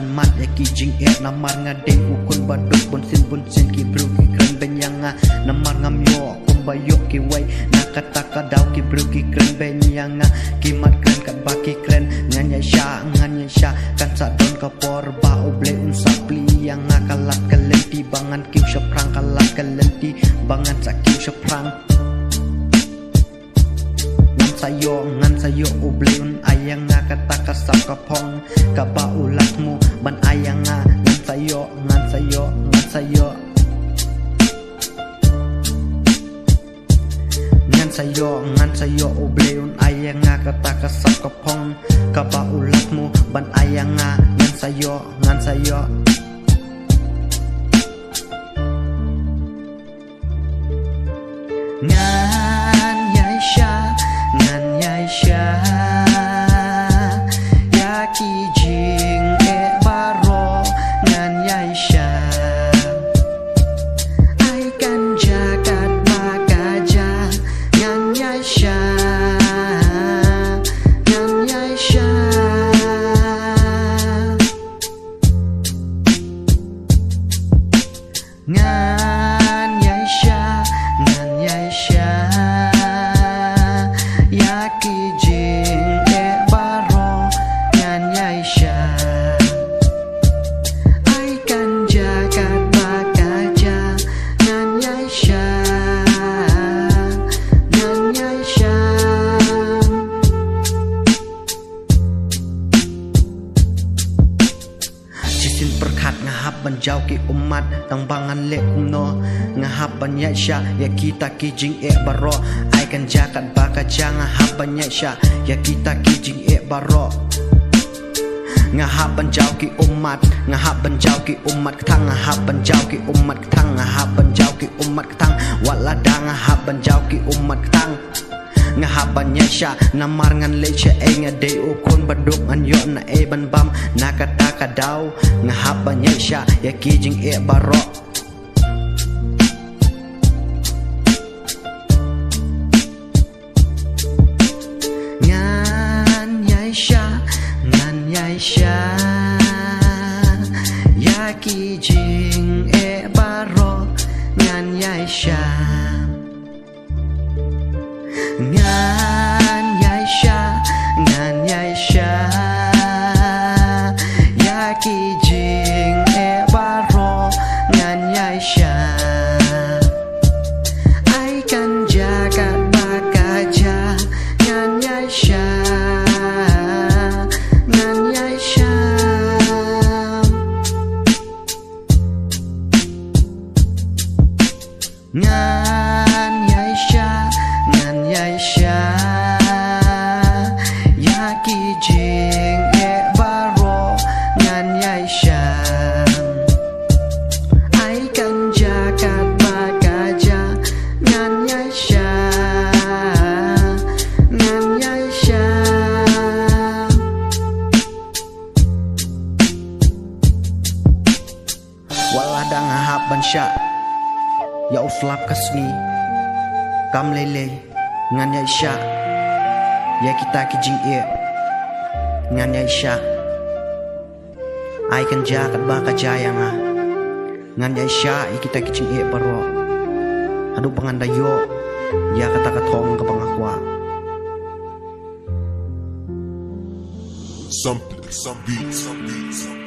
pan mat ya ki jing namar ngadeng ukun baduk bun sin ki bru ki kren benyanga namar ngamyo kumbayo ki wai nakataka daw ki bru ki kren benyanga ki mat kren kat baki kren nganya sha kan sa don kapor ba oble unsa pli yang ngakalat kalenti bangan kiu seprang kalat kalenti bangan sa kiu seprang ngan sayo ubleun ayang nga kataka sa kapong kabaulatmu ban ayang nga ngan sayo ubleun ayang nga kataka sa kapong kabaulatmu ban ayang nga ngan sayo banjau ki umat tang bangan le kumno ngahap banya sya ya kita ki jing baro ai kan jakat baka jang ngahap banya sya ya kita ki jing baro ngahap banjau ki umat ketang ngahap banjau ki umat ketang walada ngahap banjau ki umat ketang ngahabanya sya namar ngan leche ngade ukun baduk an yo na ban bam nakataka daw ngahabanya sya ya kijing baro ngan yai sya ya kijing baro ngan yai sya ngan yai sya ya kijing baro ngan yai sya ai kan jagat bakaja ngan yai sya ya kijing baro ngan yai sya ai kan jagat bakaja ngan yai sya walada ngahap ban sya ya uflap kasni kam lele ngan yai sya ya kita kijing ngan yai sya ai kan jagat baka jaya nga ngan yai sya ya kita kijing baro adu pangandayo ya kata katong kapangakwa some beats